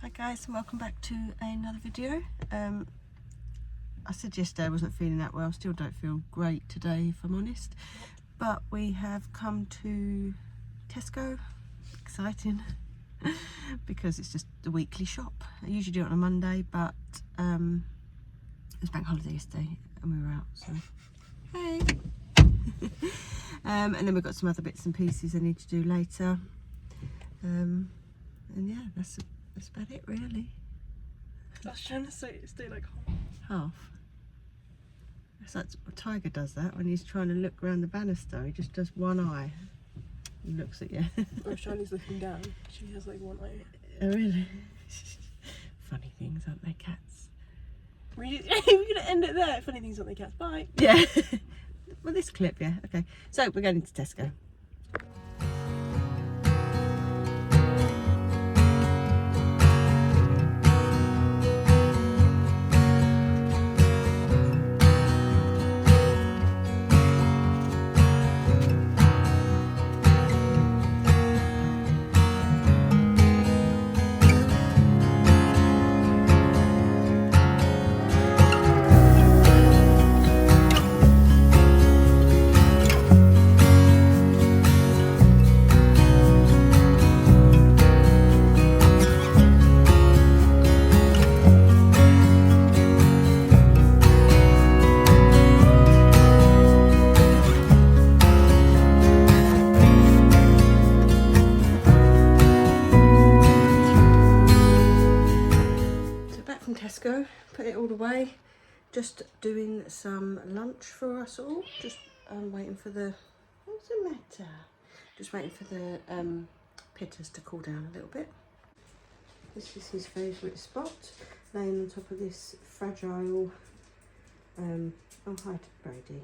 Hi guys, and welcome back to another video. I said yesterday I wasn't feeling that well. Still don't feel great today, if I'm honest. But we have come to Tesco. Exciting. Because it's just the weekly shop. I usually do it on a Monday, but it was bank holiday yesterday and we were out, so hey. And then we've got some other bits and pieces I need to do later. And yeah, that's about it really. I was trying to stay like Half. It's like Tiger does that when he's trying to look around the banister. He just does one eye and looks at you. Oh, Shawnee's looking down. She has like one eye. Oh really? Funny things, aren't they, cats? We're gonna end it there. Funny things, aren't they, cats? Bye. Yeah. Well, this clip, yeah. Okay. So we're going into Tesco. Tesco, put it all away, just doing some lunch for us all, just waiting for the, what's the matter? Just waiting for the pitters to cool down a little bit. This is his favourite spot, laying on top of this fragile, oh hi to Brady,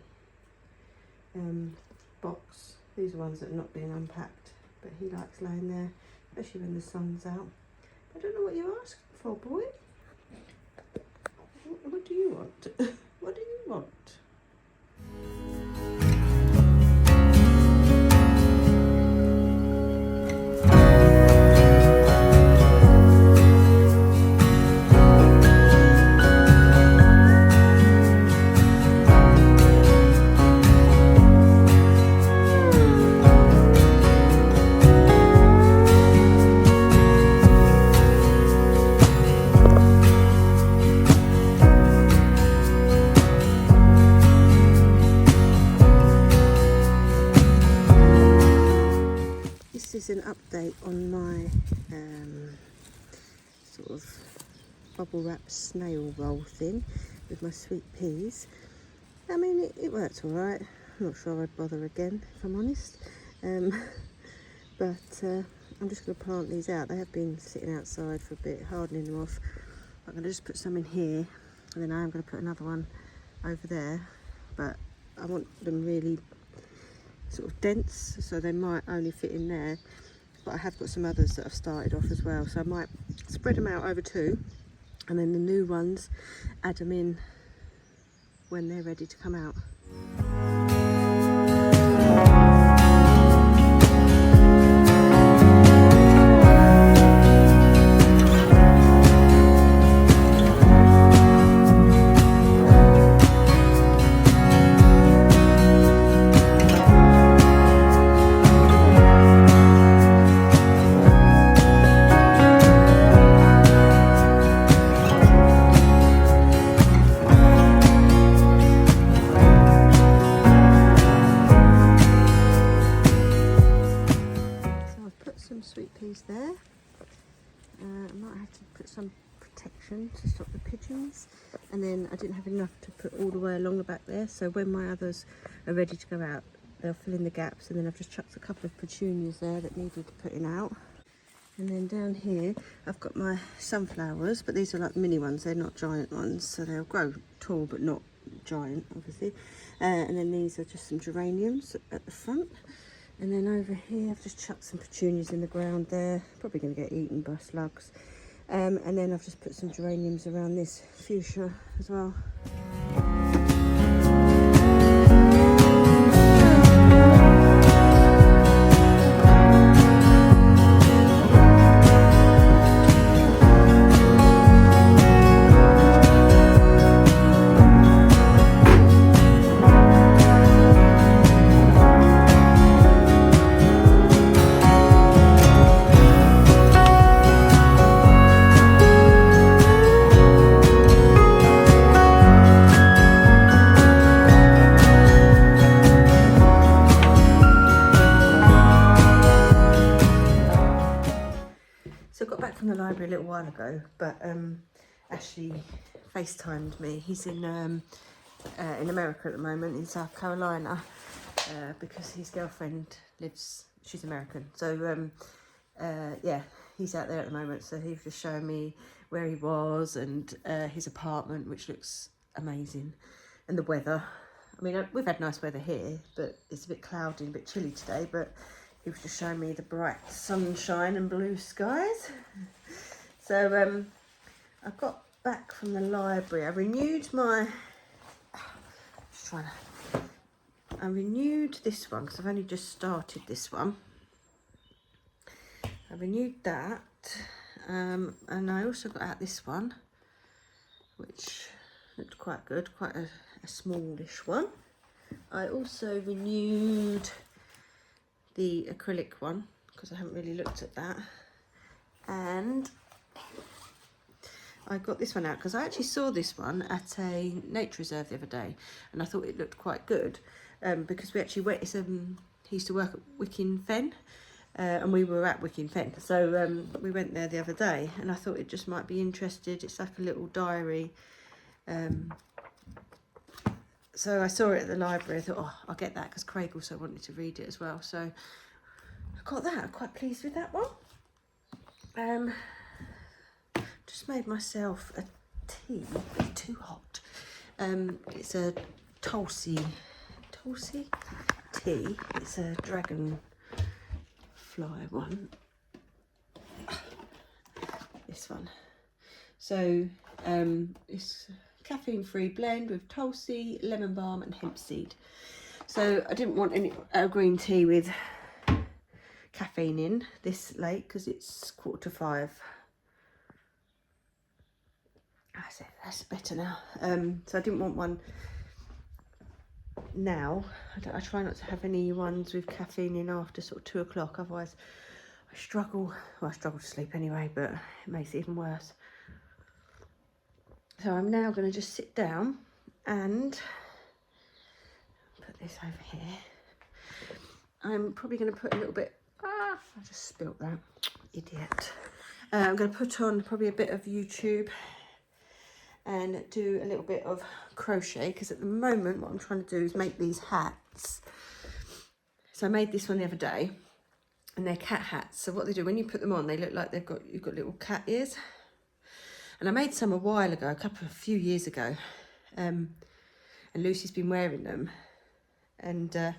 box. These are ones that are not being unpacked, but he likes laying there, especially when the sun's out. I don't know what you're asking for, boy. What do you want? What do you want? This is an update on my sort of bubble wrap snail roll thing with my sweet peas. I mean, it worked all right. I'm not sure I'd bother again, if I'm honest. But I'm just going to plant these out. They have been sitting outside for a bit, hardening them off. I'm going to just put some in here, and then I am going to put another one over there. But I want them really sort of dense, so they might only fit in there, but I have got some others that I've started off as well, so I might spread them out over two, and then the new ones, add them in when they're ready to come out. There. I might have to put some protection to stop the pigeons, and then I didn't have enough to put all the way along the back there, so when my others are ready to go out they'll fill in the gaps, and then I've just chucked a couple of petunias there that needed putting out. And then down here I've got my sunflowers, but these are like mini ones, they're not giant ones, so they'll grow tall but not giant obviously. And then these are just some geraniums at the front. And then over here, I've just chucked some petunias in the ground there. Probably going to get eaten by slugs. And then I've just put some geraniums around this fuchsia as well. got back from the library a little while ago, but Ashley FaceTimed me. He's in America at the moment, in South Carolina, because his girlfriend lives, she's American. So yeah, he's out there at the moment. So he was just showing me where he was and his apartment, which looks amazing, and the weather. I mean, we've had nice weather here, but it's a bit cloudy and a bit chilly today, but he was just showing me the bright sunshine and blue skies. So I got back from the library. I renewed my, I renewed this one because I've only just started this one. I renewed that, and I also got out this one, which looked quite good, quite a smallish one. I also renewed the acrylic one because I haven't really looked at that, and I got this one out because I actually saw this one at a nature reserve the other day, and I thought it looked quite good, because we actually went, he used to work at Wicken Fen, and we were at Wicken Fen, so we went there the other day, and I thought it just might be interested. It's like a little diary. So I saw it at the library. I thought, oh, I'll get that because Craig also wanted to read it as well. So I got that. I'm quite pleased with that one. Just made myself a tea. It's too hot. It's a Tulsi tea. It's a dragonfly one. This one. So it's caffeine-free blend with Tulsi, lemon balm and hemp seed. So I didn't want any green tea with caffeine in this late because it's 4:45. That's better now. So I didn't want one now. I try not to have any ones with caffeine in after sort of 2 o'clock, otherwise I struggle. Well, I struggle to sleep anyway, but it makes it even worse. So I'm now going to just sit down and put this over here. I'm probably going to put a little bit, I just spilt that, idiot. I'm going to put on probably a bit of YouTube and do a little bit of crochet, because at the moment what I'm trying to do is make these hats. So I made this one the other day, and they're cat hats. So what they do, when you put them on, they look like you've got little cat ears. And I made some a while ago, a few years ago, and Lucy's been wearing them, and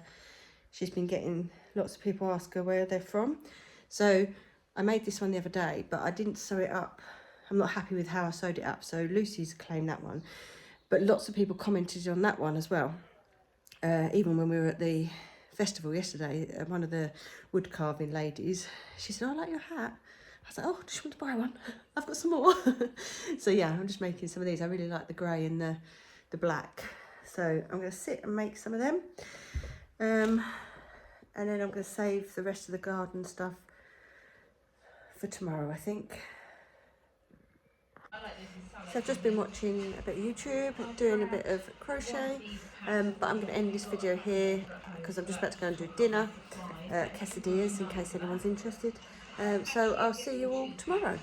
she's been getting lots of people ask her where they're from. So I made this one the other day, but I didn't sew it up. I'm not happy with how I sewed it up, so Lucy's claimed that one. But lots of people commented on that one as well. Even when we were at the festival yesterday, one of the wood carving ladies, she said, oh, I like your hat. I was like, oh, just want to buy one. I've got some more. So yeah, I'm just making some of these. I really like the grey and the black. So I'm going to sit and make some of them. And then I'm going to save the rest of the garden stuff for tomorrow, I think. So I've just been watching a bit of YouTube, doing a bit of crochet, but I'm going to end this video here because I'm just about to go and do dinner, quesadillas, in case anyone's interested. So I'll see you all tomorrow.